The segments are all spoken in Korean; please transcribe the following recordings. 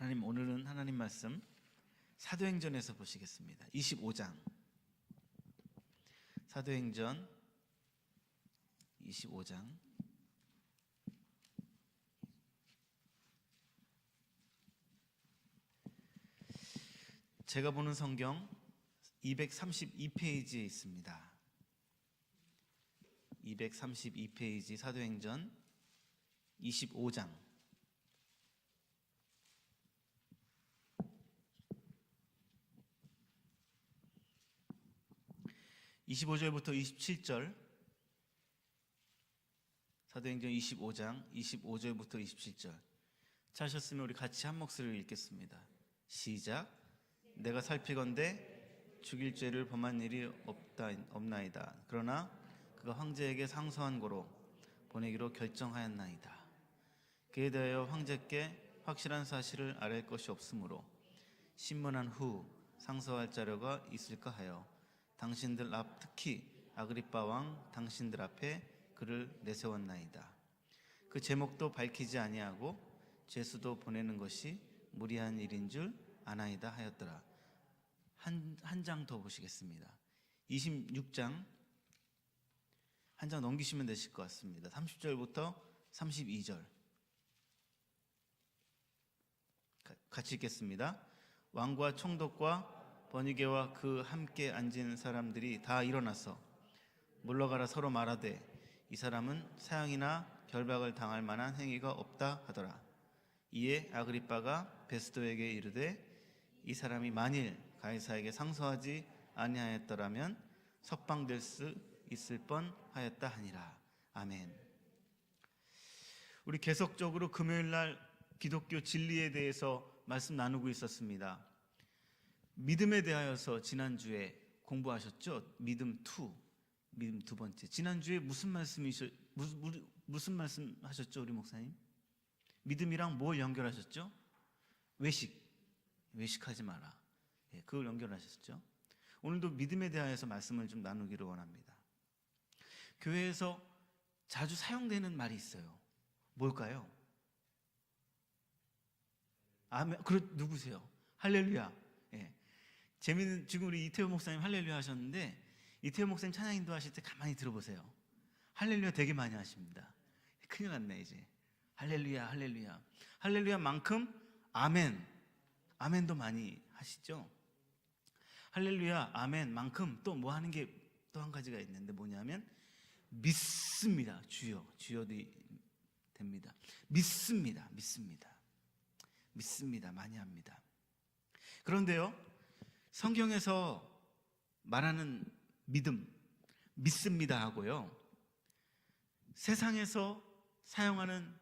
하나님, 오늘은 하나님 말씀 사도행전에서 보시겠습니다. 25장 사도행전 25장 제가 보는 성경 232페이지에 있습니다. 232페이지 사도행전 25장 25절부터 27절, 사도행전 25장 25절부터 27절. 찾으셨으면 우리 같이 한 목소리를 읽겠습니다. 시작. 내가 살피건대 죽일 죄를 범한 일이 없나이다. 그러나 그가 황제에게 상소한 고로 보내기로 결정하였나이다. 그에 대하여 황제께 확실한 사실을 알릴 것이 없으므로 신문한 후 상소할 자료가 있을까 하여 당신들 앞, 특히 아그리빠 왕 당신들 앞에 그를 내세웠나이다. 그 제목도 밝히지 아니하고 죄수도 보내는 것이 무리한 일인 줄 아나이다 하였더라. 한 장 더 보시겠습니다. 26장 한 장 넘기시면 되실 것 같습니다. 30절부터 32절 같이 읽겠습니다. 왕과 총독과 버니게와 그 함께 앉은 사람들이 다 일어나서 물러가라 서로 말하되 이 사람은 사형이나 결박을 당할 만한 행위가 없다 하더라. 이에 아그리빠가 베스도에게 이르되 이 사람이 만일 가이사에게 상소하지 아니하였더라면 석방될 수 있을 뻔하였다 하니라. 아멘. 우리 계속적으로 금요일날 기독교 진리에 대해서 말씀 나누고 있었습니다. 믿음에 대하여서 지난주에 공부하셨죠? 믿음 두 번째. 지난주에 무슨 말씀 하셨죠, 우리 목사님? 믿음이랑 뭘 연결하셨죠? 외식하지 마라. 그걸 연결하셨죠? 오늘도 믿음에 대하여서 말씀을 좀 나누기를 원합니다. 교회에서 자주 사용되는 말이 있어요. 뭘까요? 아멘. 누구세요? 할렐루야. 재미는, 지금 우리 이태호 목사님 할렐루야 하셨는데, 이태호 목사님 찬양 인도하실 때 가만히 들어보세요. 할렐루야 되게 많이 하십니다. 큰일 났네 이제. 할렐루야 할렐루야 할렐루야만큼 아멘도 많이 하시죠. 할렐루야 아멘만큼 또 뭐 하는 게 또 한 가지가 있는데 뭐냐면 믿습니다. 주여도 됩니다. 믿습니다 많이 합니다. 그런데요, 성경에서 말하는 믿습니다 하고요, 세상에서 사용하는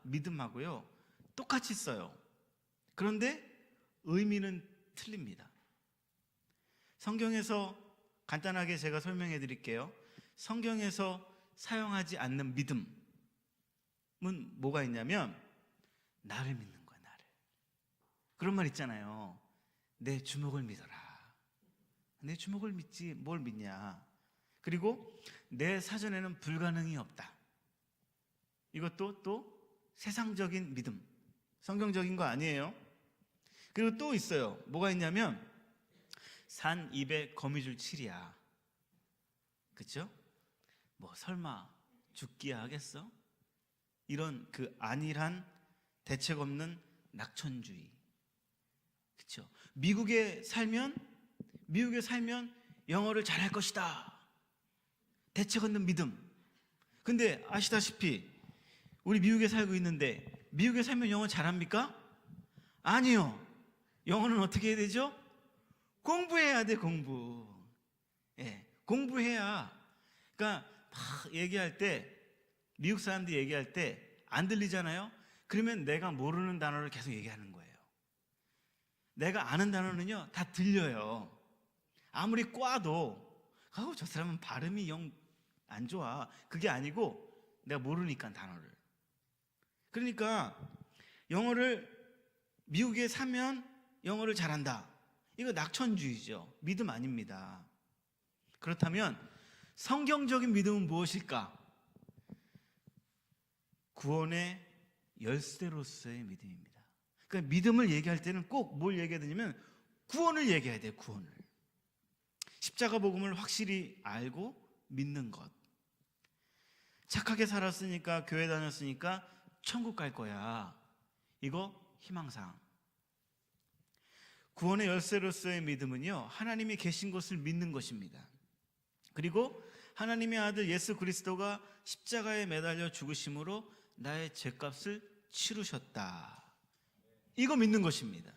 믿음하고요 똑같이 써요. 그런데 의미는 틀립니다. 성경에서 간단하게 제가 설명해 드릴게요. 성경에서 사용하지 않는 믿음은 뭐가 있냐면 나를 믿는 거야. 나를. 그런 말 있잖아요. 내 주먹을 믿어라. 내 주먹을 믿지 뭘 믿냐. 그리고 내 사전에는 불가능이 없다. 이것도 또 세상적인 믿음, 성경적인 거 아니에요. 그리고 또 있어요. 뭐가 있냐면 산 입에 거미줄 칠이야. 그렇죠? 뭐 설마 죽기야 하겠어? 이런 그 안일한 대책 없는 낙천주의. 그렇죠? 미국에 살면 영어를 잘할 것이다. 대책 없는 믿음. 근데 아시다시피 우리 미국에 살고 있는데 미국에 살면 영어 잘합니까? 아니요. 영어는 어떻게 해야 되죠? 공부해야 돼. 공부해야. 그러니까 막 얘기할 때, 미국 사람들이 얘기할 때 안 들리잖아요. 그러면 내가 모르는 단어를 계속 얘기하는 거예요. 내가 아는 단어는요 다 들려요. 아무리 꽈도 저 사람은 발음이 영 안 좋아. 그게 아니고 내가 모르니까 단어를. 그러니까 미국에 사면 영어를 잘한다. 이거 낙천주의죠. 믿음 아닙니다. 그렇다면 성경적인 믿음은 무엇일까? 구원의 열쇠로서의 믿음입니다. 그러니까 믿음을 얘기할 때는 꼭 뭘 얘기해야 되냐면 구원을 얘기해야 돼요. 구원을. 십자가 복음을 확실히 알고 믿는 것. 착하게 살았으니까, 교회 다녔으니까 천국 갈 거야. 이거 희망사항. 구원의 열쇠로서의 믿음은요, 하나님이 계신 것을 믿는 것입니다. 그리고 하나님의 아들 예수 그리스도가 십자가에 매달려 죽으심으로 나의 죄값을 치르셨다. 이거 믿는 것입니다.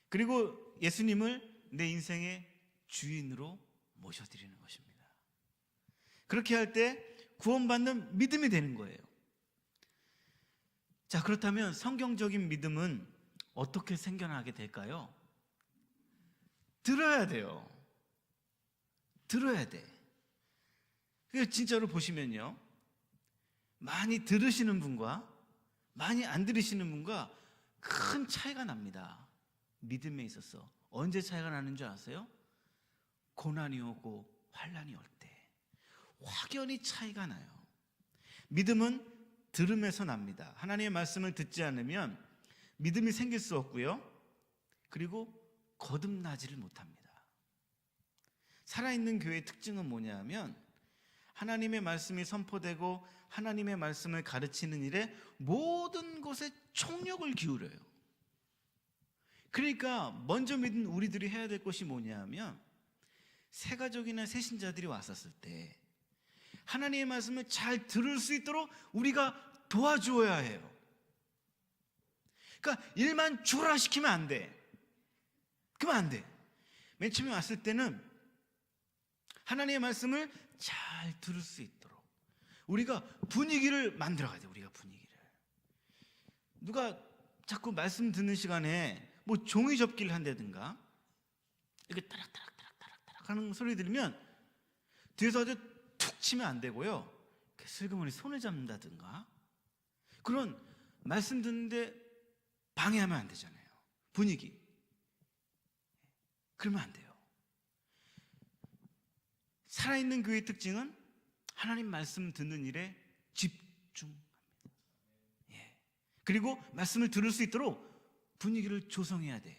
그리고 예수님을 내 인생의 주인으로 모셔드리는 것입니다. 그렇게 할 때 구원받는 믿음이 되는 거예요. 자, 그렇다면 성경적인 믿음은 어떻게 생겨나게 될까요? 들어야 돼요. 들어야 돼. 진짜로 보시면요, 많이 들으시는 분과 많이 안 들으시는 분과 큰 차이가 납니다. 믿음에 있어서. 언제 차이가 나는 줄 아세요? 고난이 오고 환난이 올 때 확연히 차이가 나요. 믿음은 들음에서 납니다. 하나님의 말씀을 듣지 않으면 믿음이 생길 수 없고요, 그리고 거듭나지를 못합니다. 살아있는 교회의 특징은 뭐냐면 하나님의 말씀이 선포되고 하나님의 말씀을 가르치는 일에 모든 것에 총력을 기울여요. 그러니까 먼저 믿은 우리들이 해야 될 것이 뭐냐면, 새가족이나 새신자들이 왔었을 때 하나님의 말씀을 잘 들을 수 있도록 우리가 도와주어야 해요. 그러니까 일만 주라 시키면 안 돼. 그러면 안 돼. 맨 처음에 왔을 때는 하나님의 말씀을 잘 들을 수 있도록 우리가 분위기를 만들어가야 돼. 우리가 분위기를. 누가 자꾸 말씀 듣는 시간에 뭐 종이 접기를 한다든가 이렇게 따락따락 하는 소리 들으면 뒤에서 아주 툭 치면 안 되고요, 슬그머니 손을 잡는다든가 그런 말씀 듣는데 방해하면 안 되잖아요. 분위기. 그러면 안 돼요. 살아있는 교회의 특징은 하나님 말씀 듣는 일에 집중합니다. 그리고 말씀을 들을 수 있도록 분위기를 조성해야 돼.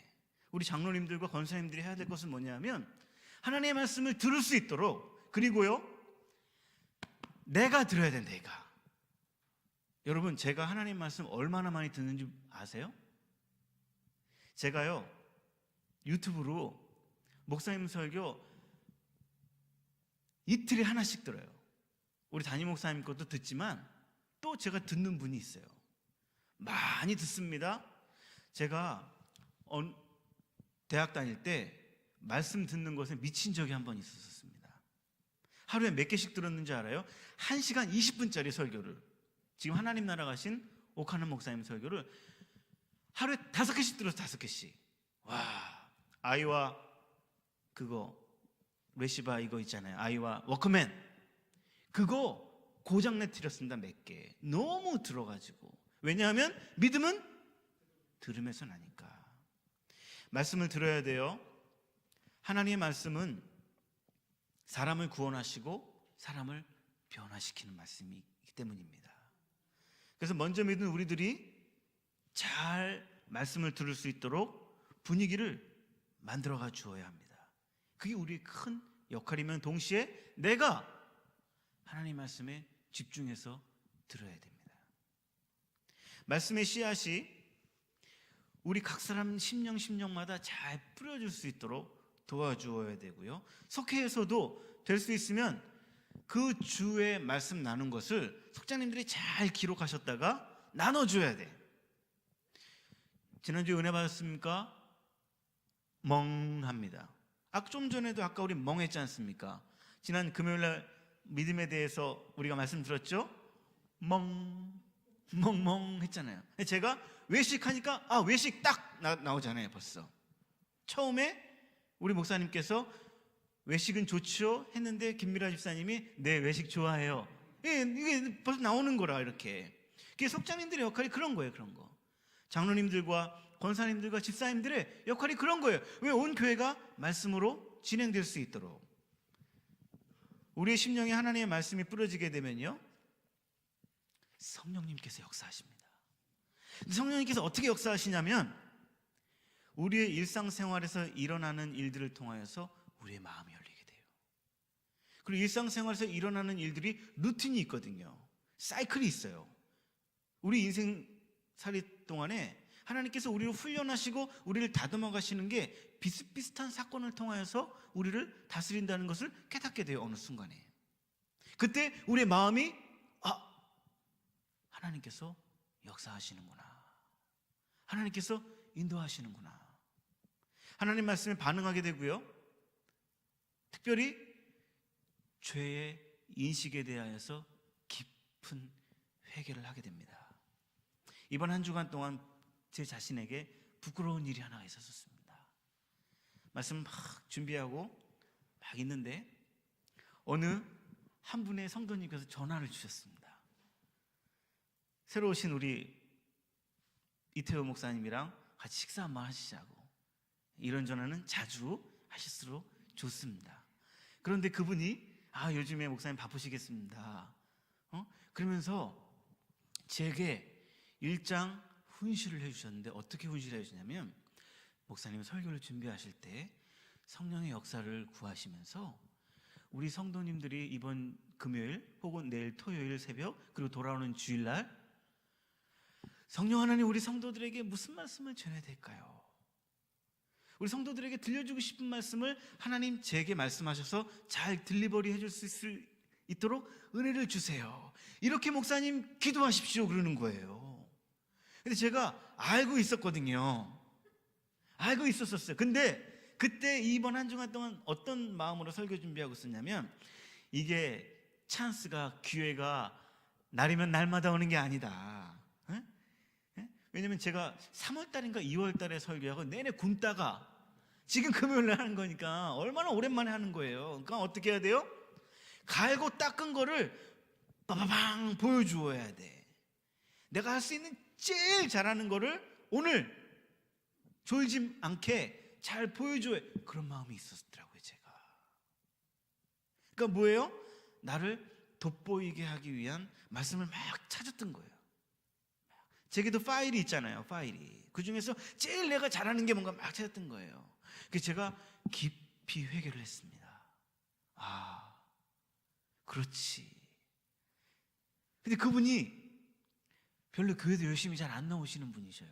우리 장로님들과 권사님들이 해야 될 것은 뭐냐면 하나님의 말씀을 들을 수 있도록, 그리고요, 내가 들어야 돼. 내가. 여러분, 제가 하나님 말씀 얼마나 많이 듣는지 아세요? 제가요, 유튜브로 목사님 설교 이틀에 하나씩 들어요. 우리 담임 목사님 것도 듣지만 또 제가 듣는 분이 있어요. 많이 듣습니다. 제가 대학 다닐 때 말씀 듣는 것에 미친 적이 한 번 있었습니다. 하루에 몇 개씩 들었는지 알아요? 1시간 20분짜리 설교를, 지금 하나님 나라 가신 오카는 목사님 설교를 하루에 5개씩 들었어요. 5개씩. 와, 아이와 그거 레시바 이거 있잖아요. 아이와 워크맨, 그거 고장내 틀었습니다. 몇 개. 너무 들어가지고. 왜냐하면 믿음은 들음에서 나니까. 말씀을 들어야 돼요. 하나님의 말씀은 사람을 구원하시고 사람을 변화시키는 말씀이기 때문입니다. 그래서 먼저 믿은 우리들이 잘 말씀을 들을 수 있도록 분위기를 만들어가 주어야 합니다. 그게 우리의 큰 역할이면 동시에 내가 하나님 말씀에 집중해서 들어야 됩니다. 말씀의 씨앗이 우리 각 사람 심령마다 잘 뿌려질 수 있도록 도와주어야 되고요, 속회에서도 될 수 있으면 그 주의 말씀 나눈 것을 속장님들이 잘 기록하셨다가 나눠줘야 돼. 지난주에 은혜 받았습니까? 멍합니다. 좀 전에도 아까 우리 멍했지 않습니까? 지난 금요일날 믿음에 대해서 우리가 말씀 들었죠? 멍 했잖아요. 제가 외식하니까 외식 딱 나오잖아요. 벌써 처음에 우리 목사님께서 외식은 좋죠 했는데 김미라 집사님이 네, 외식 좋아해요. 이게 벌써 나오는 거라. 이렇게. 그게 속장님들의 역할이 그런 거예요. 그런 거. 장로님들과 권사님들과 집사님들의 역할이 그런 거예요. 왜? 온 교회가 말씀으로 진행될 수 있도록. 우리의 심령에 하나님의 말씀이 뿌려지게 되면요, 성령님께서 역사하십니다. 성령님께서 어떻게 역사하시냐면 우리의 일상생활에서 일어나는 일들을 통하여서 우리의 마음이 열리게 돼요. 그리고 일상생활에서 일어나는 일들이 루틴이 있거든요. 사이클이 있어요. 우리 인생살이 동안에 하나님께서 우리를 훈련하시고 우리를 다듬어 가시는 게 비슷비슷한 사건을 통하여서 우리를 다스린다는 것을 깨닫게 돼요. 어느 순간에. 그때 우리의 마음이 하나님께서 역사하시는구나. 하나님께서 인도하시는구나. 하나님 말씀에 반응하게 되고요. 특별히 죄의 인식에 대하여서 깊은 회개를 하게 됩니다. 이번 한 주간 동안 제 자신에게 부끄러운 일이 하나 있었습니다. 말씀 막 준비하고 막 있는데 어느 한 분의 성도님께서 전화를 주셨습니다. 새로 오신 우리 이태호 목사님이랑 같이 식사 한번 하시자고. 이런 전화는 자주 하실수록 좋습니다. 그런데 그분이 요즘에 목사님 바쁘시겠습니다. 그러면서 제게 일장 훈시를 해주셨는데 어떻게 훈시를 해주셨냐면 목사님 설교를 준비하실 때 성령의 역사를 구하시면서 우리 성도님들이 이번 금요일 혹은 내일 토요일 새벽 그리고 돌아오는 주일날 성령 하나님 우리 성도들에게 무슨 말씀을 전해야 될까요? 우리 성도들에게 들려주고 싶은 말씀을 하나님 제게 말씀하셔서 잘 딜리버리 해줄 수 있도록 은혜를 주세요. 이렇게 목사님 기도하십시오 그러는 거예요. 근데 제가 알고 있었거든요. 알고 있었어요. 근데 그때 이번 한 주간 동안 어떤 마음으로 설교 준비하고 있었냐면 이게 찬스가 기회가 날이면 날마다 오는 게 아니다. 왜냐면 제가 3월달인가 2월달에 설교하고 내내 굶다가 지금 금요일날 하는 거니까 얼마나 오랜만에 하는 거예요. 그러니까 어떻게 해야 돼요? 갈고 닦은 거를 빠바방 보여주어야 돼. 내가 할 수 있는 제일 잘하는 거를 오늘 졸지 않게 잘 보여줘야 그런 마음이 있었더라고요. 제가. 그러니까 뭐예요? 나를 돋보이게 하기 위한 말씀을 막 찾았던 거예요. 제게도 파일이 있잖아요. 파일이. 그 중에서 제일 내가 잘하는 게 뭔가 막 찾았던 거예요. 그래서 제가 깊이 회개를 했습니다. 그렇지. 근데 그분이 별로 교회도 열심히 잘 안 나오시는 분이셔요.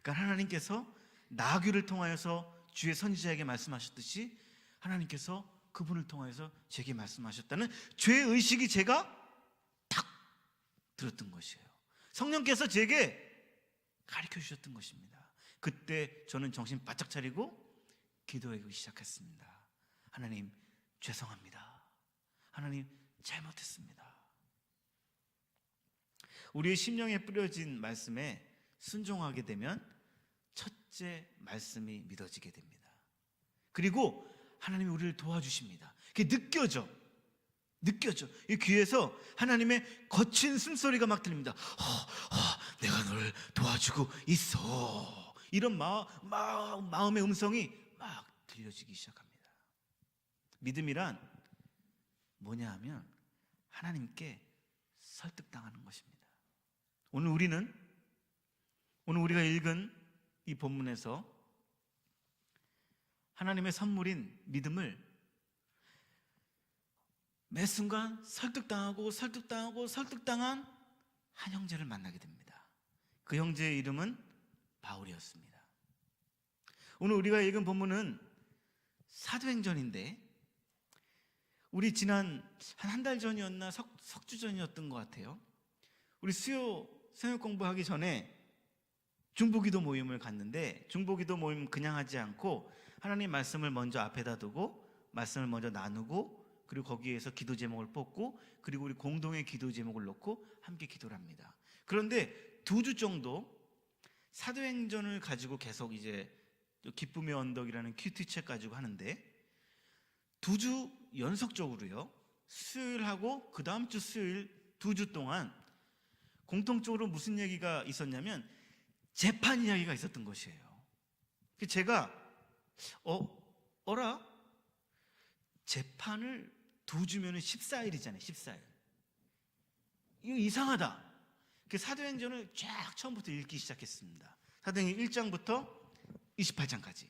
그러니까 하나님께서 나귀를 통하여서 주의 선지자에게 말씀하셨듯이 하나님께서 그분을 통하여서 제게 말씀하셨다는 죄의식이 제가 탁 들었던 것이에요. 성령께서 제게 가르쳐 주셨던 것입니다. 그때 저는 정신 바짝 차리고 기도하기 시작했습니다. 하나님 죄송합니다. 하나님 잘못했습니다. 우리의 심령에 뿌려진 말씀에 순종하게 되면 첫째 말씀이 믿어지게 됩니다. 그리고 하나님이 우리를 도와주십니다. 그게 느껴져. 이 귀에서 하나님의 거친 숨소리가 막 들립니다. 내가 너를 도와주고 있어. 이런 마음의 음성이 막 들려지기 시작합니다. 믿음이란 뭐냐 하면 하나님께 설득당하는 것입니다. 오늘 우리가 읽은 이 본문에서 하나님의 선물인 믿음을 매 순간 설득당한 한 형제를 만나게 됩니다. 그 형제의 이름은 바울이었습니다. 오늘 우리가 읽은 본문은 사도행전인데 우리 지난 한 달 전이었나 석주 전이었던 것 같아요. 우리 수요 성역 공부하기 전에 중보기도 모임을 갔는데 중보기도 모임 그냥 하지 않고 하나님 말씀을 먼저 앞에다 두고 말씀을 먼저 나누고 그리고 거기에서 기도 제목을 뽑고 그리고 우리 공동의 기도 제목을 놓고 함께 기도를 합니다. 그런데 2주 정도 사도행전을 가지고 계속 이제 기쁨의 언덕이라는 큐티 책 가지고 하는데 2주 연속적으로요. 수요일하고 그 다음 주 수요일 2주 동안 공통적으로 무슨 얘기가 있었냐면 재판 이야기가 있었던 것이에요. 제가 어라? 재판을 2주면 14일이잖아요. 14일. 이거 이상하다. 그 사도행전을 쫙 처음부터 읽기 시작했습니다. 사도행전 1장부터 28장까지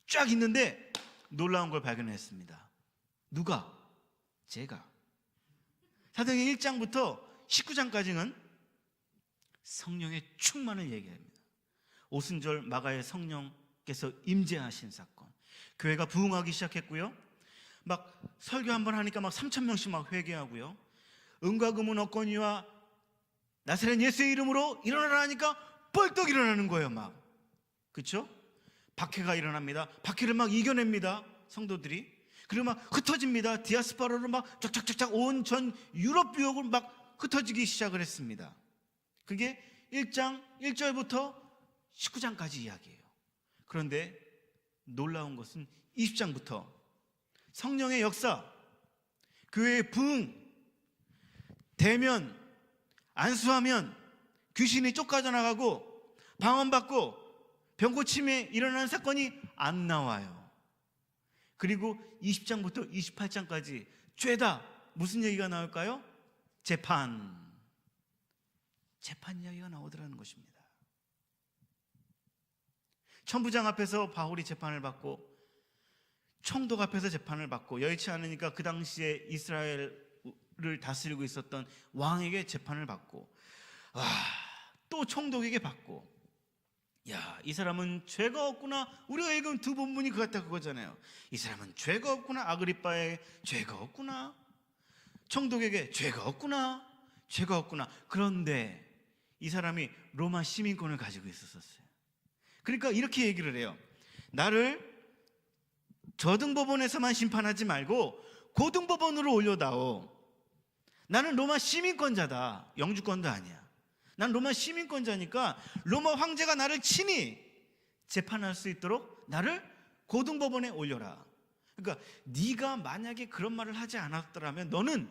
쫙 있는데 놀라운 걸 발견했습니다. 누가? 제가. 사도행전 1장부터 19장까지는 성령의 충만을 얘기합니다. 오순절 마가의 성령께서 임재하신 사건, 교회가 부흥하기 시작했고요. 막 설교 한번 하니까 막 3,000명씩 막 회개하고요. 은과 금은 없거니와 나사렛 예수의 이름으로 일어나라 하니까 뻘떡 일어나는 거예요. 막, 그렇죠? 박해가 일어납니다. 박해를 막 이겨냅니다, 성도들이. 그리고 막 흩어집니다. 디아스포라로 막 쫙쫙쫙쫙 온 전 유럽 유역을 막 흩어지기 시작을 했습니다. 그게 1장 1절부터 19장까지 이야기예요. 그런데 놀라운 것은 20장부터 성령의 역사, 교회의 부흥, 대면, 안수하면 귀신이 쫓아나가고 방언받고 병고침에 일어나는 사건이 안 나와요. 그리고 20장부터 28장까지 죄다 무슨 얘기가 나올까요? 재판 이야기가 나오더라는 것입니다. 천부장 앞에서 바울이 재판을 받고 총독 앞에서 재판을 받고 여의치 않으니까 그 당시에 이스라엘을 다스리고 있었던 왕에게 재판을 받고 또 총독에게 받고, 야, 이 사람은 죄가 없구나. 우리가 읽은 두 본문이 그거잖아요. 이 사람은 죄가 없구나. 아그리빠에 죄가 없구나. 총독에게 죄가 없구나. 그런데 이 사람이 로마 시민권을 가지고 있었어요. 그러니까 이렇게 얘기를 해요. 나를 저등법원에서만 심판하지 말고 고등법원으로 올려다오. 나는 로마 시민권자다. 영주권도 아니야. 난 로마 시민권자니까 로마 황제가 나를 친히 재판할 수 있도록 나를 고등법원에 올려라. 그러니까 네가 만약에 그런 말을 하지 않았더라면 너는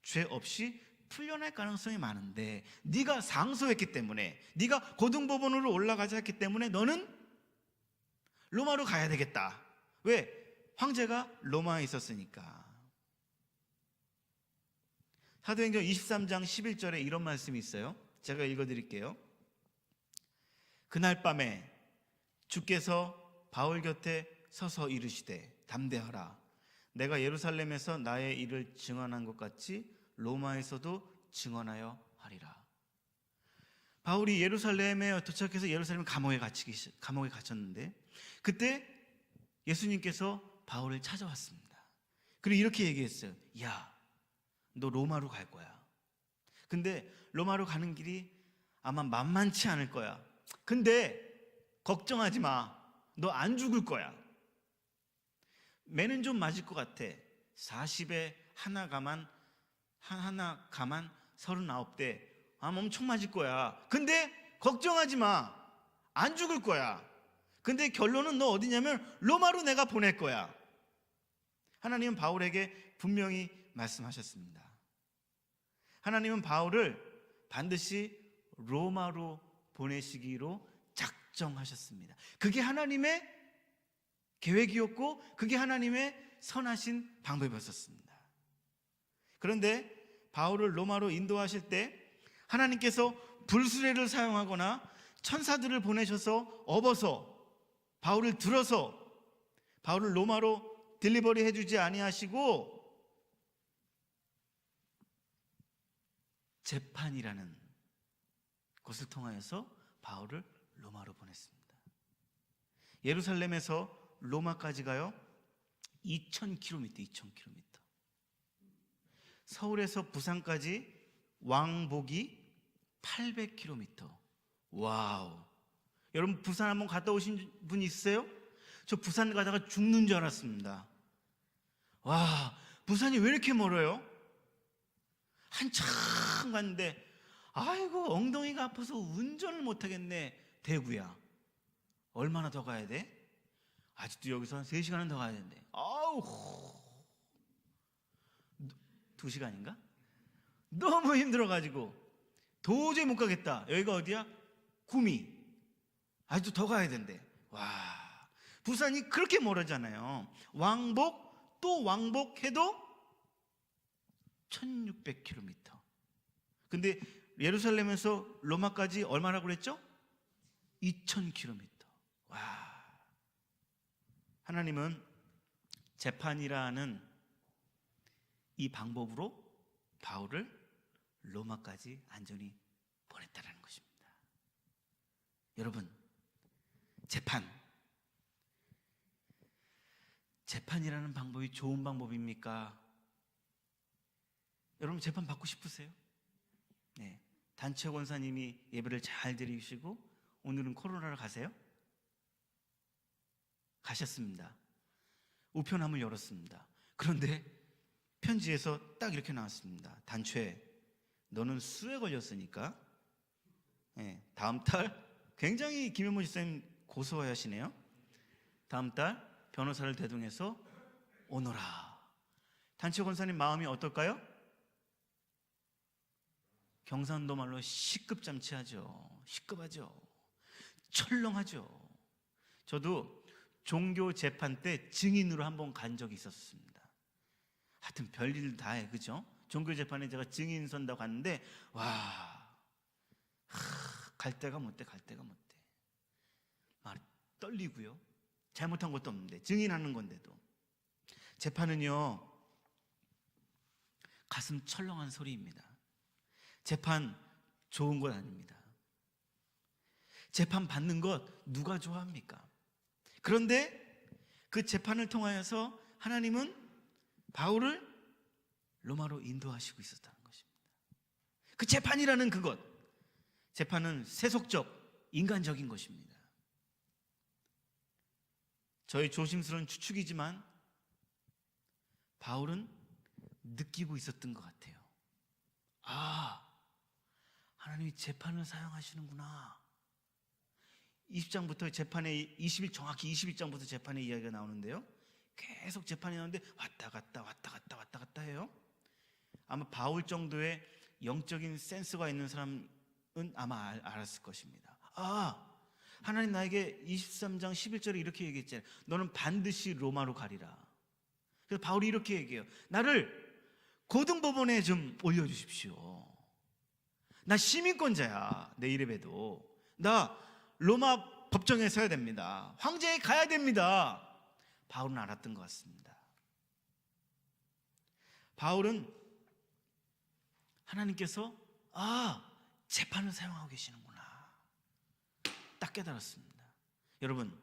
죄 없이 풀려날 가능성이 많은데, 네가 상소했기 때문에, 네가 고등법원으로 올라가자 했기 때문에 너는 로마로 가야 되겠다. 왜? 황제가 로마에 있었으니까. 사도행전 23장 11절에 이런 말씀이 있어요. 제가 읽어드릴게요. 그날 밤에 주께서 바울 곁에 서서 이르시되 담대하라. 내가 예루살렘에서 나의 일을 증언한 것 같이 로마에서도 증언하여 하리라. 바울이 예루살렘에 도착해서 예루살렘 감옥에 갇혔는데, 그때 예수님께서 바울을 찾아왔습니다. 그리고 이렇게 얘기했어요. 야, 너 로마로 갈 거야. 근데 로마로 가는 길이 아마 만만치 않을 거야. 근데 걱정하지 마. 너 안 죽을 거야. 매는 좀 맞을 것 같아. 40에 하나 가만 39대. 엄청 맞을 거야. 근데 걱정하지 마. 안 죽을 거야. 근데 결론은 너 어디냐면 로마로 내가 보낼 거야. 하나님은 바울에게 분명히 말씀하셨습니다. 하나님은 바울을 반드시 로마로 보내시기로 작정하셨습니다. 그게 하나님의 계획이었고 그게 하나님의 선하신 방법이었습니다. 그런데 바울을 로마로 인도하실 때 하나님께서 불수레를 사용하거나 천사들을 보내셔서 업어서 바울을 들어서 바울을 로마로 딜리버리 해주지 아니하시고 재판이라는 것을 통하여서 바울을 로마로 보냈습니다. 예루살렘에서 로마까지 가요 2,000km. 서울에서 부산까지 왕복이 800km. 와우. 여러분 부산 한번 갔다 오신 분 있으세요? 저 부산 가다가 죽는 줄 알았습니다. 와, 부산이 왜 이렇게 멀어요? 한참 갔는데 아이고 엉덩이가 아파서 운전을 못하겠네. 대구야. 얼마나 더 가야 돼? 아직도 여기서 한 3시간은 더 가야 되는데. 아우, 2시간인가? 너무 힘들어가지고 도저히 못 가겠다. 여기가 어디야? 구미. 아직도 더 가야 된대. 와, 부산이 그렇게 멀어잖아요. 왕복 또 왕복해도 1600km. 근데 예루살렘에서 로마까지 얼마라고 그랬죠? 2000km. 와. 하나님은 재판이라는 이 방법으로 바울을 로마까지 안전히 보냈다는 것입니다. 여러분, 재판이라는 방법이 좋은 방법입니까? 여러분, 재판 받고 싶으세요? 네. 단체 권사님이 예배를 잘 드리시고 오늘은 코로나를 가세요? 가셨습니다. 우편함을 열었습니다. 그런데 편지에서 딱 이렇게 나왔습니다. 단체, 너는 수에 걸렸으니까 다음 달, 굉장히 김현모 집사님 고소하시네요. 다음 달 변호사를 대동해서 오너라. 단체 권사님 마음이 어떨까요? 경상도 말로 시급잠치하죠. 시급하죠. 철렁하죠. 저도 종교 재판 때 증인으로 한번 간 적이 있었습니다. 하여튼 별일 다 해, 그죠? 종교 재판에 제가 증인 선다고 갔는데 갈 데가 못 돼. 막 떨리고요. 잘못한 것도 없는데 증인하는 건데도. 재판은요, 가슴 철렁한 소리입니다. 재판 좋은 건 아닙니다. 재판 받는 것 누가 좋아합니까? 그런데 그 재판을 통하여서 하나님은 바울을 로마로 인도하시고 있었다는 것입니다. 그 재판이라는 그것, 재판은 세속적, 인간적인 것입니다. 저의 조심스러운 추측이지만 바울은 느끼고 있었던 것 같아요. 하나님이 재판을 사용하시는구나. 20장부터 재판의 정확히 21장부터 재판의 이야기가 나오는데요. 계속 재판이 나오는데 왔다 갔다 해요. 아마 바울 정도의 영적인 센스가 있는 사람은 아마 알았을 것입니다. 하나님 나에게 23장 11절에 이렇게 얘기했잖아요. 너는 반드시 로마로 가리라. 그래서 바울이 이렇게 얘기해요. 나를 고등법원에 좀 올려주십시오. 나 시민권자야. 내 이래 봬도 나 로마 법정에 서야 됩니다. 황제에 가야 됩니다. 바울은 알았던 것 같습니다. 바울은 하나님께서 재판을 사용하고 계시는구나 딱 깨달았습니다. 여러분,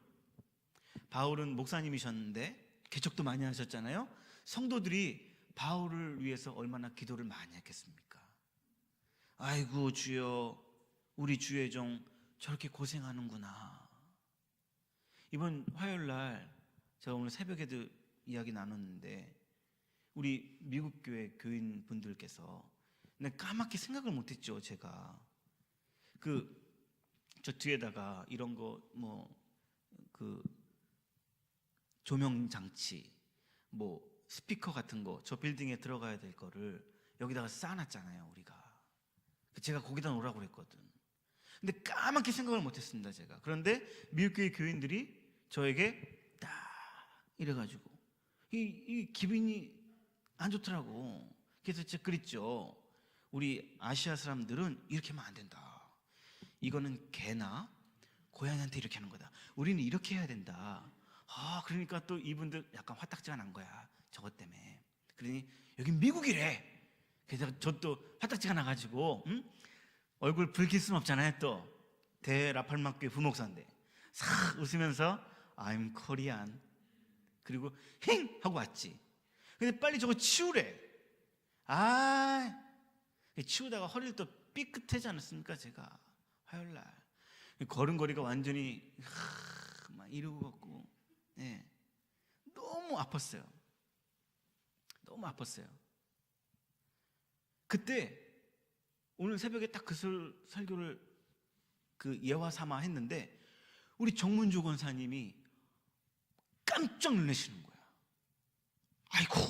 바울은 목사님이셨는데 개척도 많이 하셨잖아요. 성도들이 바울을 위해서 얼마나 기도를 많이 했겠습니까? 아이고 주여, 우리 주의 종 저렇게 고생하는구나. 이번 화요일날 제가 오늘 새벽에도 이야기 나눴는데 우리 미국 교회 교인분들께서 까맣게 생각을 못했죠. 제가 저 뒤에다가 이런 거 조명 장치 스피커 같은 거 저 빌딩에 들어가야 될 거를 여기다가 쌓아놨잖아요. 우리가 제가 거기다 놓으라고 그랬거든. 근데 까맣게 생각을 못했습니다. 제가. 그런데 미국 교회 교인들이 저에게 딱 이래가지고 이 기분이 안 좋더라고. 그래서 제가 그랬죠. 우리 아시아 사람들은 이렇게 하면 안 된다. 이거는 개나 고양이한테 이렇게 하는 거다. 우리는 이렇게 해야 된다. 그러니까 또 이분들 약간 화딱지가 난 거야. 저것 때문에. 그러니 여기 미국이래. 그래서 저도 화딱지가 나가지고 얼굴 붉힐 수는 없잖아요. 또 대라팔막교회 부목사인데 싹 웃으면서 I'm Korean 그리고 힝 하고 왔지. 근데 빨리 저거 치우래. 치우다가 허리를 또 삐끗하지 않았습니까? 제가 화요일날 걸음걸이가 완전히 막 이러고 갔고, 너무 아팠어요. 너무 아팠어요. 그때 오늘 새벽에 딱 그 설교를 예화 삼아 했는데 우리 정문주 권사님이 깜짝 놀라시는 거야. 아이고,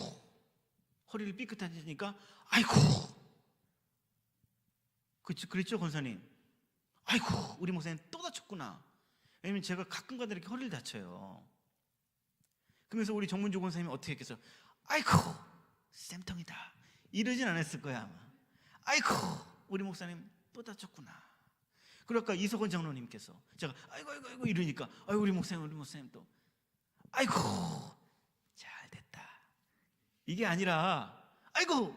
허리를 삐끗하니까 아이고, 그랬죠 권사님? 아이고, 우리 목사님 또 다쳤구나. 왜냐면 제가 가끔가다 이렇게 허리를 다쳐요. 그러면서 우리 정문주 권사님이 어떻게 했겠어요? 아이고, 쌤통이다 이러진 않았을 거야 아마. 아이고, 우리 목사님 또 다쳤구나. 그러니까 이석원 장로님께서 제가 아이고 이러니까 아이고 우리 목사님 또 아이고 잘 됐다. 이게 아니라 아이고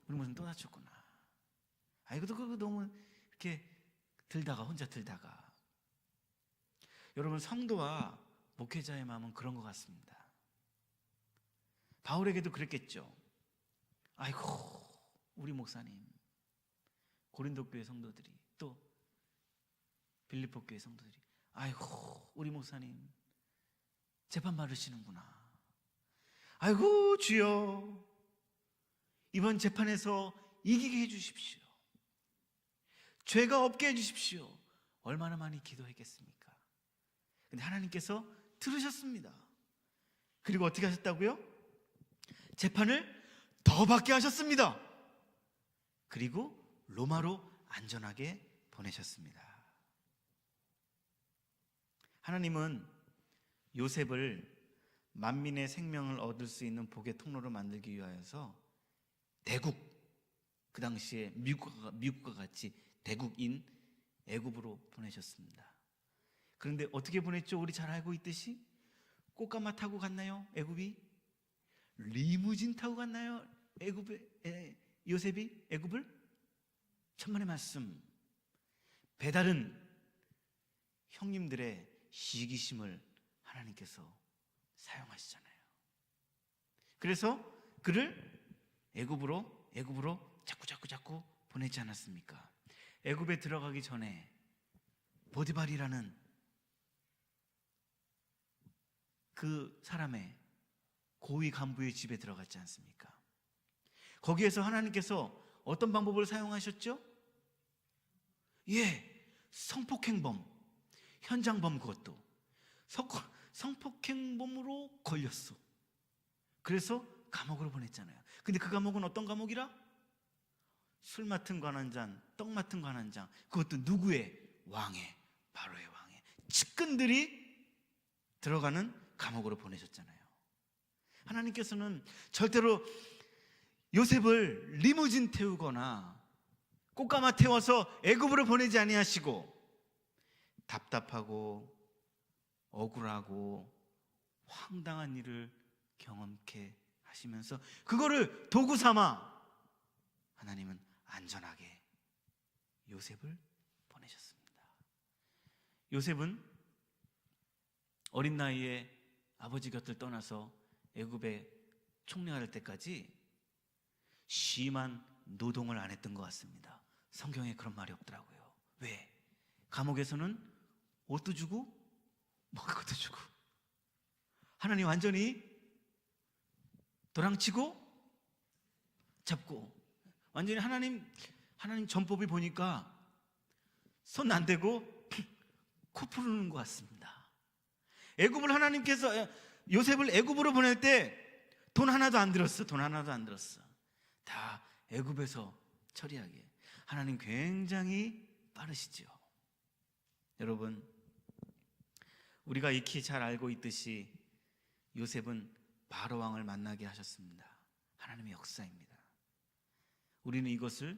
우리 목사님 또 다쳤구나. 아이고 그거 너무 이렇게 혼자 들다가. 여러분, 성도와 목회자의 마음은 그런 것 같습니다. 바울에게도 그랬겠죠. 아이고 우리 목사님, 고린도 교회 성도들이, 또 빌립보 교회 성도들이 아이고 우리 목사님 재판 받으시는구나. 아이고 주여, 이번 재판에서 이기게 해주십시오. 죄가 없게 해주십시오. 얼마나 많이 기도했겠습니까? 근데 하나님께서 들으셨습니다. 그리고 어떻게 하셨다고요? 재판을 더 받게 하셨습니다. 그리고 로마로 안전하게 보내셨습니다. 하나님은 요셉을 만민의 생명을 얻을 수 있는 복의 통로로 만들기 위하여서 대국, 그 당시에 미국과 같이 대국인 애굽으로 보내셨습니다. 그런데 어떻게 보냈죠? 우리 잘 알고 있듯이 꽃가마 타고 갔나요? 애굽이? 리무진 타고 갔나요? 요셉이 애굽을? 천만의 말씀. 배다른 형님들의 시기심을 하나님께서 사용하시잖아요. 그래서 그를 애굽으로 자꾸 보내지 않았습니까? 애굽에 들어가기 전에 보디발이라는 그 사람의 고위 간부의 집에 들어갔지 않습니까? 거기에서 하나님께서 어떤 방법을 사용하셨죠? 성폭행범, 현장범, 그것도 성폭행범으로 걸렸어. 그래서 감옥으로 보냈잖아요. 근데 그 감옥은 어떤 감옥이라? 술 맡은 관 한 잔, 떡 맡은 관 한 잔. 그것도 누구의? 바로의 왕의 측근들이 들어가는 감옥으로 보내셨잖아요. 하나님께서는 절대로 요셉을 리무진 태우거나 꽃가마 태워서 애굽으로 보내지 아니하시고, 답답하고 억울하고 황당한 일을 경험케 하시면서 그거를 도구 삼아 하나님은 안전하게 요셉을 보내셨습니다. 요셉은 어린 나이에 아버지 곁을 떠나서 애굽에 총리할 때까지 심한 노동을 안 했던 것 같습니다. 성경에 그런 말이 없더라고요. 왜? 감옥에서는 옷도 주고 먹을 것도 주고, 하나님 완전히 도랑치고 잡고, 완전히 하나님 전법이 보니까 손 안 대고 코 푸르는 것 같습니다. 애굽을 하나님께서 요셉을 애굽으로 보낼 때 돈 하나도 안 들었어. 다 애굽에서 처리하게. 하나님 굉장히 빠르시죠. 여러분, 우리가 익히 잘 알고 있듯이 요셉은 바로 왕을 만나게 하셨습니다. 하나님의 역사입니다. 우리는 이것을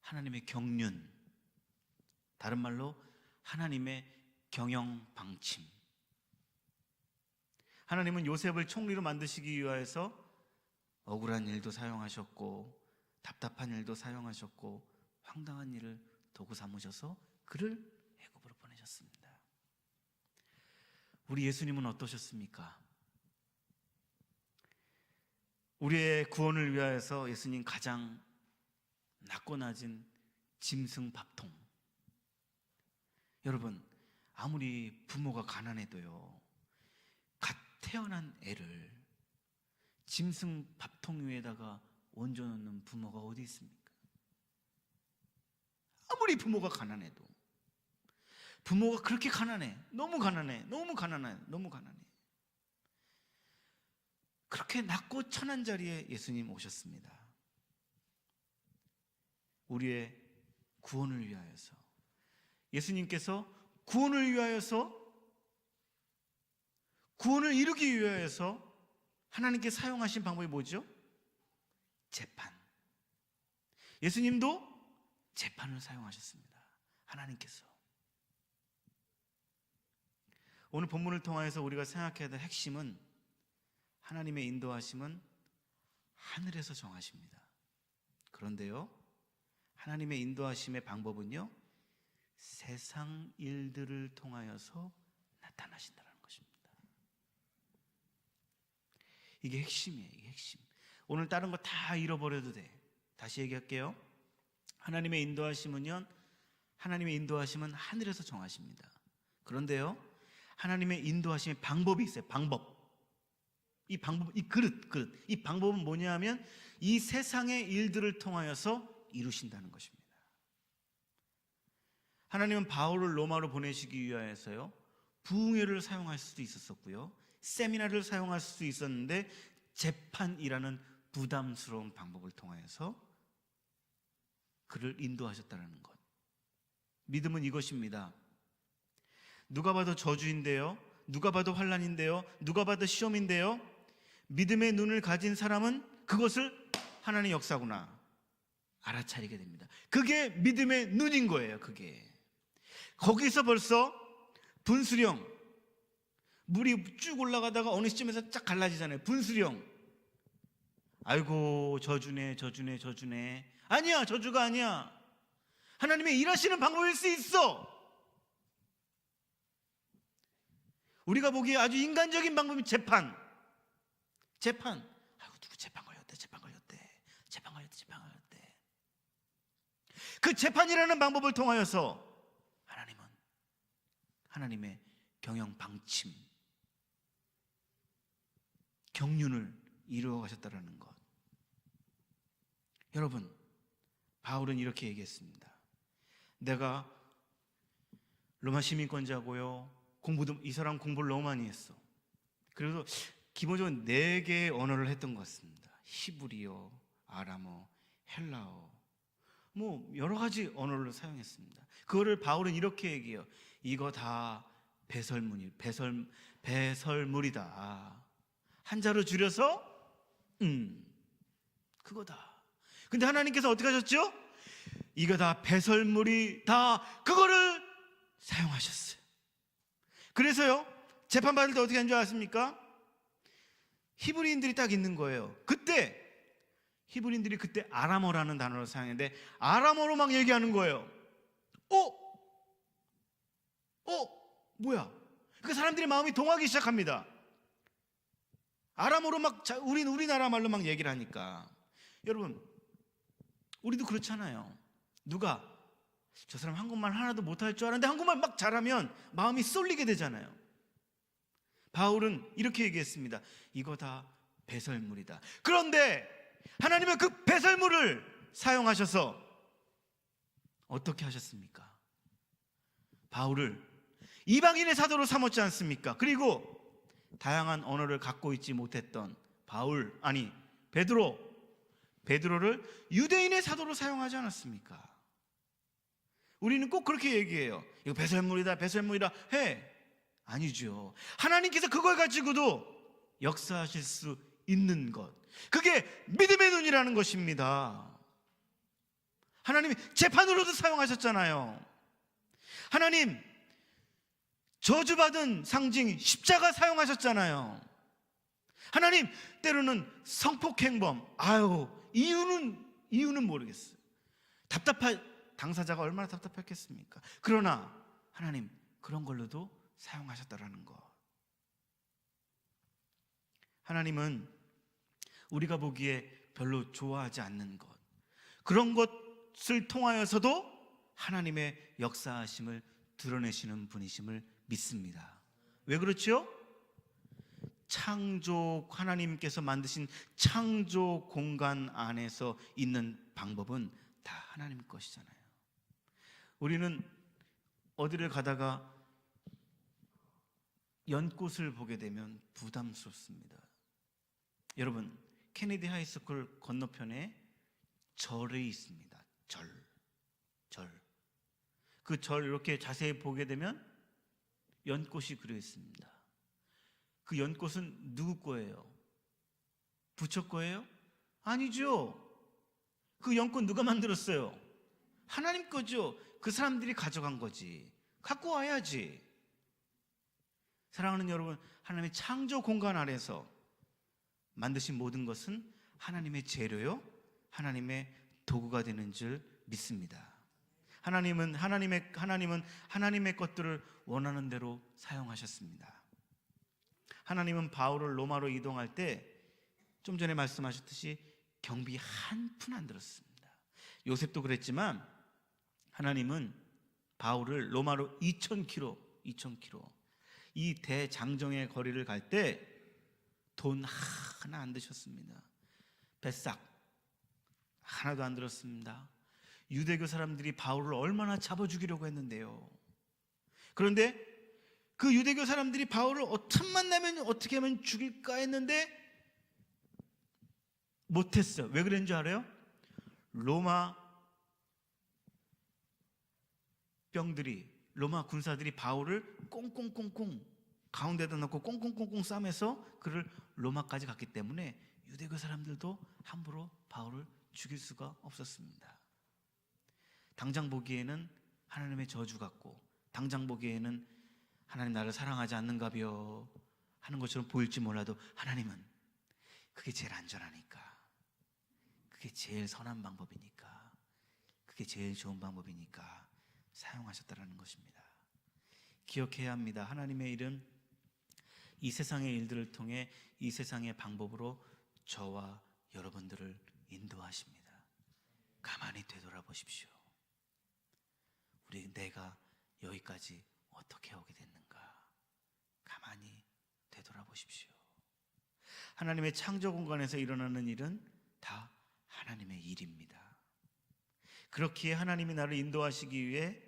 하나님의 경륜, 다른 말로 하나님의 경영 방침. 하나님은 요셉을 총리로 만드시기 위하여서 억울한 일도 사용하셨고, 답답한 일도 사용하셨고, 황당한 일을 도구 삼으셔서 그를 애굽으로 보내셨습니다. 우리 예수님은 어떠셨습니까? 우리의 구원을 위하여서 예수님 가장 낮고 낮은 짐승 밥통. 여러분, 아무리 부모가 가난해도요, 갓 태어난 애를 짐승 밥통 위에다가 얹어놓는 부모가 어디 있습니까? 아무리 부모가 가난해도. 부모가 그렇게 가난해. 너무 가난해. 그렇게 낮고 천한 자리에 예수님 오셨습니다. 우리의 구원을 위하여서. 예수님께서 구원을 이루기 위하여서 하나님께 사용하신 방법이 뭐죠? 재판. 예수님도 재판을 사용하셨습니다. 하나님께서. 오늘 본문을 통해서 우리가 생각해야 될 핵심은, 하나님의 인도하심은 하늘에서 정하십니다. 그런데요, 하나님의 인도하심의 방법은요, 세상 일들을 통하여서 나타나신다는 것입니다. 이게 핵심이에요. 이게 핵심. 오늘 다른 거 다 잃어버려도 돼. 다시 얘기할게요. 하나님의 인도하심은 하늘에서 정하십니다. 그런데요, 하나님의 인도하심의 방법이 있어요. 방법. 이 방법은 뭐냐 하면 이 세상의 일들을 통하여서 이루신다는 것입니다. 하나님은 바울을 로마로 보내시기 위하여서요, 부흥회를 사용할 수도 있었고요, 세미나를 사용할 수도 있었는데 재판이라는 부담스러운 방법을 통하여서 그를 인도하셨다는 것. 믿음은 이것입니다. 누가 봐도 저주인데요, 누가 봐도 환난인데요, 누가 봐도 시험인데요, 믿음의 눈을 가진 사람은 그것을 하나님의 역사구나 알아차리게 됩니다. 그게 믿음의 눈인 거예요. 그게 거기서 벌써 분수령, 물이 쭉 올라가다가 어느 시점에서 쫙 갈라지잖아요. 분수령. 아이고 저주네. 아니야, 저주가 아니야. 하나님의 일하시는 방법일 수 있어. 우리가 보기에 아주 인간적인 방법이 재판. 아이고 누구 재판 걸렸대. 그 재판이라는 방법을 통하여서 하나님은 하나님의 경영 방침, 경륜을 이루어 가셨다는 것. 여러분, 바울은 이렇게 얘기했습니다. 내가 로마 시민권자고요, 이 사람 공부를 너무 많이 했어. 그래서 기본적으로 4개의 언어를 했던 것 같습니다. 히브리어, 아람어, 헬라어, 뭐 여러 가지 언어를 사용했습니다. 그거를 바울은 이렇게 얘기해요. 이거 다 배설물이다. 한자로 줄여서 그거다. 근데 하나님께서 어떻게 하셨죠? 이거 다 배설물이다. 그거를 사용하셨어요. 그래서요, 재판받을 때 어떻게 한 줄 아십니까? 히브리인들이 딱 있는 거예요. 히브리인들이 그때 아람어라는 단어를 사용했는데 아람어로 막 얘기하는 거예요. 뭐야? 그 사람들의 마음이 동하기 시작합니다. 아람어로 막 우리나라 말로 막 얘기를 하니까. 여러분, 우리도 그렇잖아요. 누가 저 사람 한국말 하나도 못할 줄 알았는데 한국말 막 잘하면 마음이 쏠리게 되잖아요. 바울은 이렇게 얘기했습니다. 이거 다 배설물이다. 그런데 하나님은 그 배설물을 사용하셔서 어떻게 하셨습니까? 바울을 이방인의 사도로 삼았지 않습니까? 그리고 다양한 언어를 갖고 있지 못했던 베드로를 유대인의 사도로 사용하지 않았습니까? 우리는 꼭 그렇게 얘기해요. 이거 배설물이다 해. 아니죠. 하나님께서 그걸 가지고도 역사하실 수 있는 것, 그게 믿음의 눈이라는 것입니다. 하나님이 재판으로도 사용하셨잖아요. 하나님 저주받은 상징 십자가 사용하셨잖아요. 하나님 때로는 성폭행범, 이유는 모르겠어요. 당사자가 얼마나 답답했겠습니까? 그러나 하나님 그런 걸로도 사용하셨다라는 것. 하나님은 우리가 보기에 별로 좋아하지 않는 것, 그런 것을 통하여서도 하나님의 역사하심을 드러내시는 분이심을 믿습니다. 왜 그렇죠? 하나님께서 만드신 창조 공간 안에서 있는 방법은 다 하나님 것이잖아요. 우리는 어디를 가다가 연꽃을 보게 되면 부담스럽습니다. 여러분, 케네디 하이스쿨 건너편에 절이 있습니다. 절. 그 절 이렇게 자세히 보게 되면 연꽃이 그려 있습니다. 그 연꽃은 누구 거예요? 부처 거예요? 아니죠. 그 연꽃 누가 만들었어요? 하나님 거죠. 그 사람들이 가져간 거지. 갖고 와야지. 사랑하는 여러분, 하나님의 창조 공간 아래서 만드신 모든 것은 하나님의 재료요, 하나님의 도구가 되는 줄 믿습니다. 하나님은 하나님의 것들을 원하는 대로 사용하셨습니다. 하나님은 바울을 로마로 이동할 때 좀 전에 말씀하셨듯이 경비 한 푼 안 들었습니다. 요셉도 그랬지만 하나님은 바울을 로마로 2,000km 이 대장정의 거리를 갈 때 돈 하나 안 드셨습니다. 뱃삭 하나도 안 들었습니다. 유대교 사람들이 바울을 얼마나 잡아 죽이려고 했는데요. 그런데 그 유대교 사람들이 바울을 틈만 나면 어떻게 하면 죽일까 했는데 못했어요. 왜 그랬는 줄 알아요? 로마 군사들이 바울을 꽁꽁꽁꽁 가운데다 넣고 꽁꽁꽁꽁 싸매서 그를 로마까지 갔기 때문에 유대교 사람들도 함부로 바울을 죽일 수가 없었습니다. 당장 보기에는 하나님의 저주 같고, 당장 보기에는 하나님 나를 사랑하지 않는가벼 하는 것처럼 보일지 몰라도 하나님은 그게 제일 안전하니까, 그게 제일 선한 방법이니까, 그게 제일 좋은 방법이니까 사용하셨다라는 것입니다. 기억해야 합니다. 하나님의 일은 이 세상의 일들을 통해 이 세상의 방법으로 저와 여러분들을 인도하십니다. 가만히 되돌아보십시오. 내가 여기까지 어떻게 오게 됐는가? 가만히 되돌아보십시오. 하나님의 창조 공간에서 일어나는 일은 다 하나님의 일입니다. 그렇기에 하나님이 나를 인도하시기 위해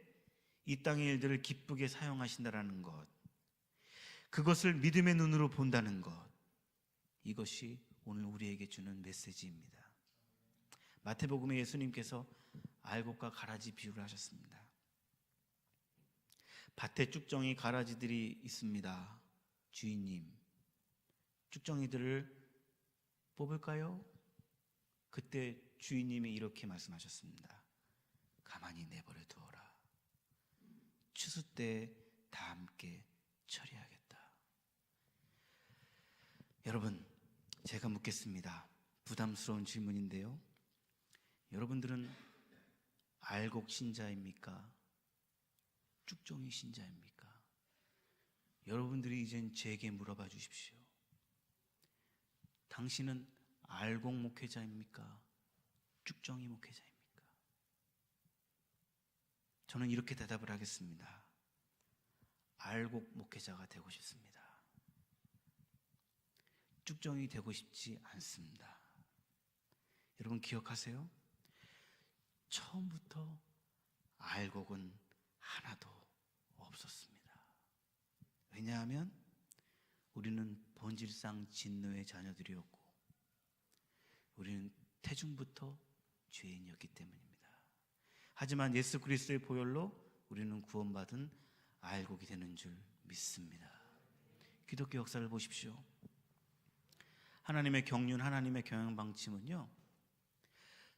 이 땅의 일들을 기쁘게 사용하신다라는 것, 그것을 믿음의 눈으로 본다는 것, 이것이 오늘 우리에게 주는 메시지입니다. 마태복음에 예수님께서 알곡과 가라지 비유를 하셨습니다. 밭에 쭉정이 가라지들이 있습니다. 주인님, 쭉정이들을 뽑을까요? 그때 주인님이 이렇게 말씀하셨습니다. 가만히 내버려 두어라. 추수 때 다 함께 처리하겠다. 여러분, 제가 묻겠습니다. 부담스러운 질문인데요. 여러분들은 알곡 신자입니까? 쭉정이 신자입니까? 여러분들이 이젠 제게 물어봐 주십시오. 당신은 알곡 목회자입니까? 쭉정이 목회자입니까? 저는 이렇게 대답을 하겠습니다. 알곡 목회자가 되고 싶습니다. 쭉정이 되고 싶지 않습니다. 여러분 기억하세요? 처음부터 알곡은 하나도 없었습니다. 왜냐하면 우리는 본질상 진노의 자녀들이었고, 우리는 태중부터 죄인이었기 때문입니다. 하지만 예수 그리스도의 보혈로 우리는 구원받은 알곡이 되는 줄 믿습니다. 기독교 역사를 보십시오. 하나님의 경륜, 하나님의 경영 방침은요,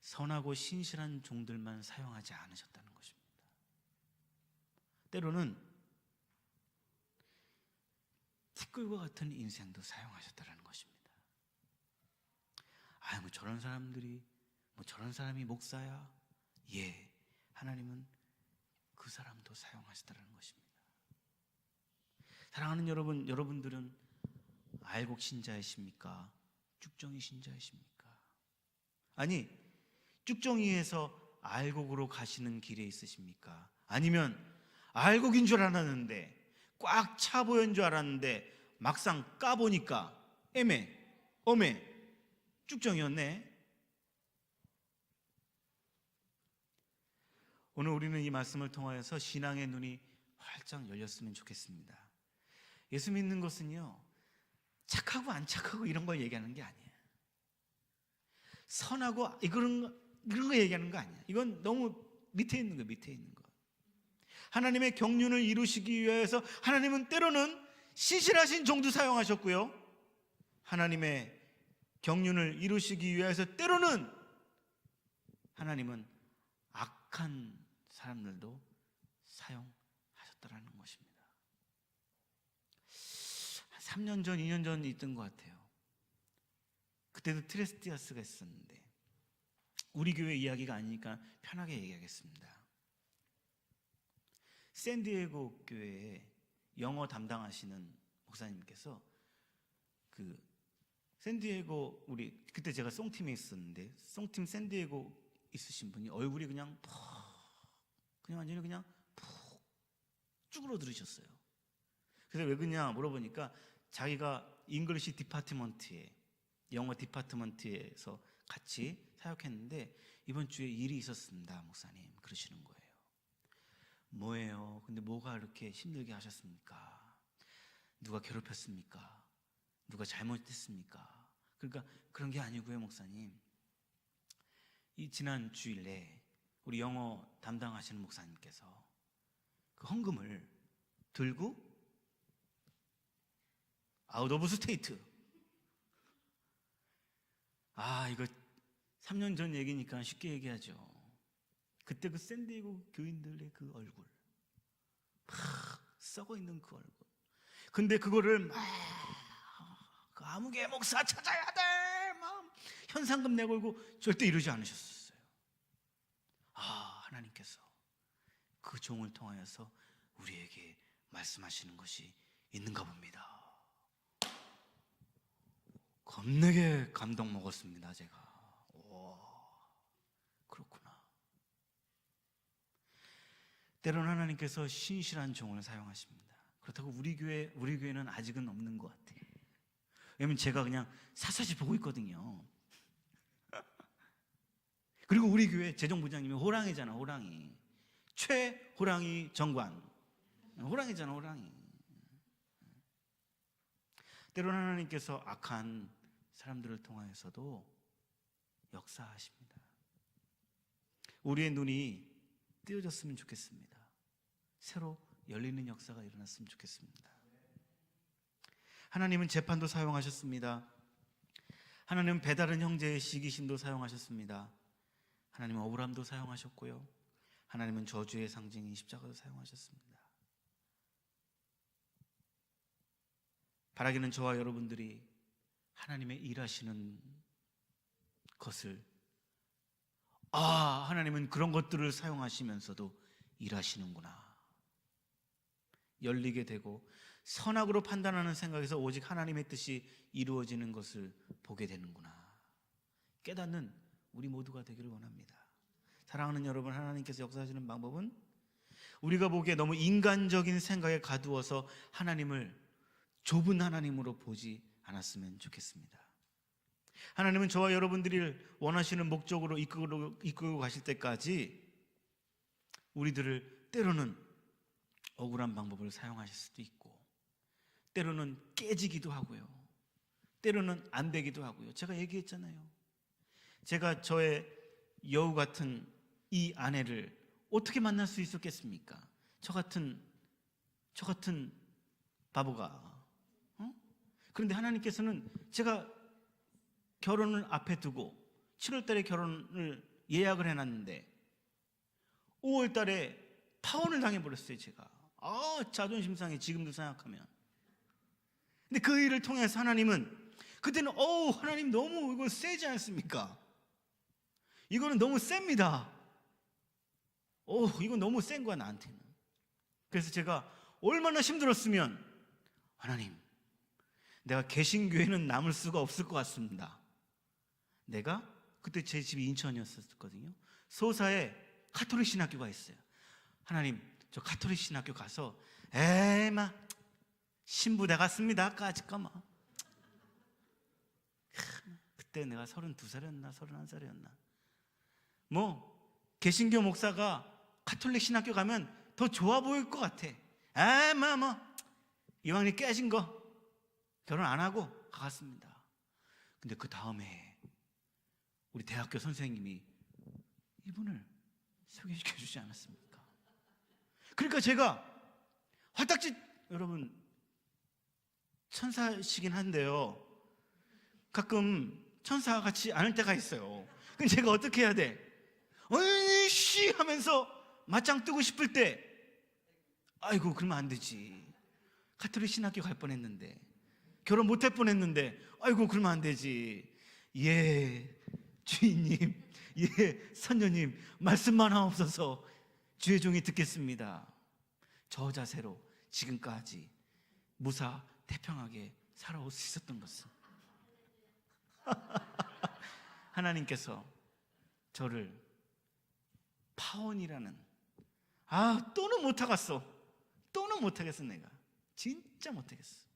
선하고 신실한 종들만 사용하지 않으셨다는 것입니다. 때로는 티끌과 같은 인생도 사용하셨다는 것입니다. 뭐 저런 사람들이, 저런 사람이 목사야. 예, 하나님은 그 사람도 사용하셨다는 것입니다. 사랑하는 여러분, 여러분들은 알곡 신자이십니까? 쭉정이 신자이십니까? 아니, 쭉정이에서 알곡으로 가시는 길에 있으십니까? 아니면 알곡인 줄 알았는데, 꽉 차 보인 줄 알았는데 막상 까보니까 어메 쭉정이었네. 오늘 우리는 이 말씀을 통하여서 신앙의 눈이 활짝 열렸으면 좋겠습니다. 예수 믿는 것은요, 착하고 안 착하고 이런 걸 얘기하는 게 아니에요. 선하고 이런 거 얘기하는 거 아니에요. 이건 너무 밑에 있는 거, 밑에 있는 거. 하나님의 경륜을 이루시기 위해서 하나님은 때로는 신실하신 종도 사용하셨고요, 하나님의 경륜을 이루시기 위해서 때로는 하나님은 악한 사람들도 사용하셨다라는 것입니다. 한 3년 전, 2년 전 있던 것 같아요. 그때도 트레스티아스가 있었는데, 우리 교회 이야기가 아니니까 편하게 얘기하겠습니다. 샌디에고 교회에 영어 담당하시는 목사님께서 그 샌디에고, 우리 그때 제가 송팀에 있었는데 송팀 샌디에고 있으신 분이 얼굴이 그냥 완전히 그냥 푹 쭈그러들으셨어요. 그래서 왜 그러냐 물어보니까 자기가 잉글리시 디파트먼트에, 영어 디파트먼트에서 같이 사역했는데 이번 주에 일이 있었습니다, 목사님. 그러시는 거예요. 뭐예요? 근데 뭐가 이렇게 힘들게 하셨습니까? 누가 괴롭혔습니까? 누가 잘못했습니까? 그러니까 그런 게 아니고요, 목사님. 이 지난 주일에 우리 영어 담당하시는 목사님께서 그 헌금을 들고 아웃 오브 스테이트, 이거 3년 전 얘기니까 쉽게 얘기하죠. 그때 그 샌디에고 교인들의 그 얼굴, 막 썩어 있는 그 얼굴. 근데 그거를 막 그 아무개 목사 찾아야 돼, 막 현상금 내걸고 절대 이러지 않으셨어요. 하나님께서 그 종을 통하여서 우리에게 말씀하시는 것이 있는가 봅니다. 겁나게 감동 먹었습니다, 제가. 그렇구나. 때로는 하나님께서 신실한 종을 사용하십니다. 그렇다고 우리 교회는 아직은 없는 것 같아요. 왜냐면 제가 그냥 사사시 보고 있거든요. 그리고 우리 교회 재정부장님이 호랑이잖아, 호랑이. 최호랑이 정관. 호랑이잖아, 호랑이. 때로는 하나님께서 악한 사람들을 통하여서도 역사하십니다. 우리의 눈이 띄어졌으면 좋겠습니다. 새로 열리는 역사가 일어났으면 좋겠습니다. 하나님은 재판도 사용하셨습니다. 하나님은 배다른 형제의 시기심도 사용하셨습니다. 하나님은 억울함도 사용하셨고요, 하나님은 저주의 상징인 십자가도 사용하셨습니다. 바라기는 저와 여러분들이 하나님의 일하시는 것을, 하나님은 그런 것들을 사용하시면서도 일하시는구나, 열리게 되고 선악으로 판단하는 생각에서 오직 하나님의 뜻이 이루어지는 것을 보게 되는구나 깨닫는 우리 모두가 되기를 원합니다. 사랑하는 여러분, 하나님께서 역사하시는 방법은 우리가 보기에 너무 인간적인 생각에 가두어서 하나님을 좁은 하나님으로 보지 않았으면 좋겠습니다. 하나님은 저와 여러분들이 원하시는 목적으로 이끌고 가실 때까지 우리들을 때로는 억울한 방법을 사용하실 수도 있고, 때로는 깨지기도 하고요, 때로는 안 되기도 하고요. 제가 얘기했잖아요. 제가 저의 여우 같은 이 아내를 어떻게 만날 수 있었겠습니까? 저 같은 바보가. 그런데 하나님께서는 제가 결혼을 앞에 두고 7월 달에 결혼을 예약을 해놨는데 5월 달에 파혼을 당해버렸어요, 제가. 자존심 상해, 지금도 생각하면. 근데 그 일을 통해서 하나님은, 그때는 하나님 너무 이거 세지 않습니까? 이거는 너무 셉니다. 이건 너무 센 거야, 나한테는. 그래서 제가 얼마나 힘들었으면, 하나님, 내가 개신교회는 남을 수가 없을 것 같습니다. 내가 그때 제 집이 인천이었거든요. 소사에 가톨릭 신학교가 있어요. 하나님, 저 가톨릭 신학교 가서 신부 되갔습니다. 까짓까마. 그때 내가 32살이었나 31살이었나. 개신교 목사가 가톨릭 신학교 가면 더 좋아 보일 것 같아. 이왕이 깨진 거 결혼 안 하고 가갔습니다. 근데 그 다음에 우리 대학교 선생님이 이분을 소개시켜 주지 않았습니까? 그러니까 제가 화딱지, 여러분, 천사시긴 한데요, 가끔 천사 같지 않을 때가 있어요. 그럼 제가 어떻게 해야 돼? 쉬 하면서 맞짱 뜨고 싶을 때 아이고 그러면 안 되지. 가톨릭 신학교 갈 뻔했는데, 결혼 못할 뻔했는데 아이고 그러면 안 되지. 예 주인님, 예 선녀님, 말씀만 하옵소서. 주의 종이 듣겠습니다. 저 자세로 지금까지 무사 태평하게 살아올 수 있었던 것은 하나님께서 저를 파원이라는, 또는 못하겠어, 또는 못하겠어. 내가 진짜 못하겠어.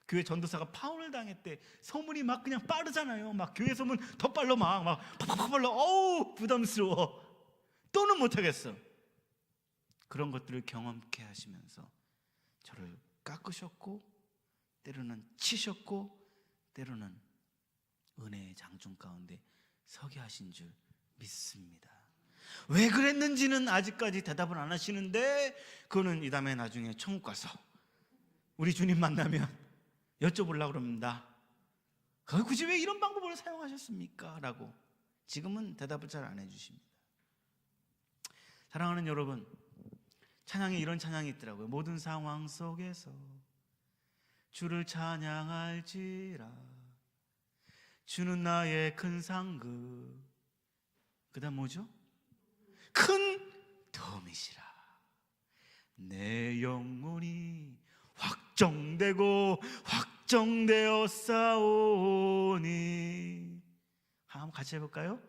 교회 전도사가 파혼을 당했대. 소문이 막 그냥 빠르잖아요. 막 교회 소문 더 빨라, 막 팍팍 빨라. 어우 부담스러워. 또는 못하겠어. 그런 것들을 경험케 하시면서 저를 깎으셨고, 때로는 치셨고, 때로는 은혜의 장중 가운데 서게 하신 줄 믿습니다. 왜 그랬는지는 아직까지 대답을 안 하시는데, 그거는 이 다음에 나중에 천국 가서 우리 주님 만나면 여쭤보려고 그럽니다. 굳이 왜 이런 방법을 사용하셨습니까? 라고. 지금은 대답을 잘 안 해주십니다. 사랑하는 여러분, 찬양에 이런 찬양이 있더라고요. 모든 상황 속에서 주를 찬양할지라, 주는 나의 큰 상급. 그 다음 뭐죠? 큰 도움이시라. 내 영혼이 확정되고 확정되어 싸우니. 한번 같이 해볼까요?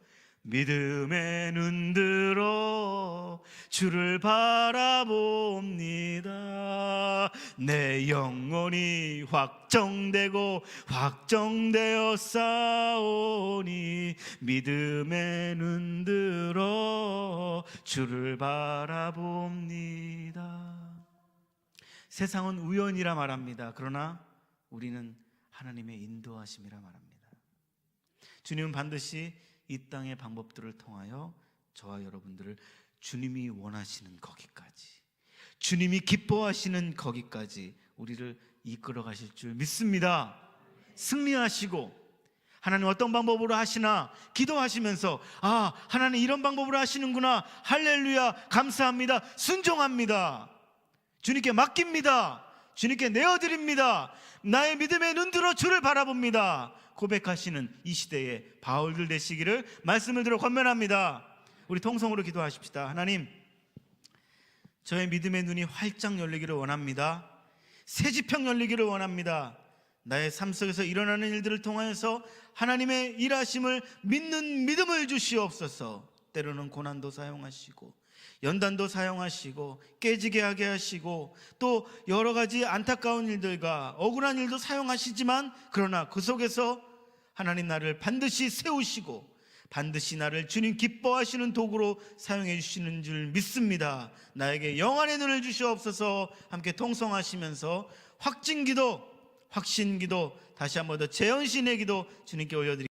믿음의 눈 들어 주를 바라봅니다. 내 영혼이 확정되고 확정되어 싸우니, 믿음의 눈 들어 주를 바라봅니다. 세상은 우연이라 말합니다. 그러나 우리는 하나님의 인도하심이라 말합니다. 주님은 반드시 이 땅의 방법들을 통하여 저와 여러분들을 주님이 원하시는 거기까지, 주님이 기뻐하시는 거기까지 우리를 이끌어 가실 줄 믿습니다. 승리하시고, 하나님 어떤 방법으로 하시나 기도하시면서, 하나님 이런 방법으로 하시는구나, 할렐루야, 감사합니다, 순종합니다, 주님께 맡깁니다, 주님께 내어드립니다, 나의 믿음에 눈들어 주를 바라봅니다 고백하시는 이 시대에 바울들 되시기를 말씀을 들어 권면합니다. 우리 통성으로 기도하십시다. 하나님, 저의 믿음의 눈이 활짝 열리기를 원합니다. 새지평 열리기를 원합니다. 나의 삶 속에서 일어나는 일들을 통하여서 하나님의 일하심을 믿는 믿음을 주시옵소서. 때로는 고난도 사용하시고, 연단도 사용하시고, 깨지게 하게 하시고, 또 여러 가지 안타까운 일들과 억울한 일도 사용하시지만, 그러나 그 속에서 하나님 나를 반드시 세우시고 반드시 나를 주님 기뻐하시는 도구로 사용해 주시는 줄 믿습니다. 나에게 영안의 눈을 주시옵소서. 함께 통성하시면서 확진기도, 확신기도, 다시 한 번 더 재현신의 기도 주님께 올려드립니다.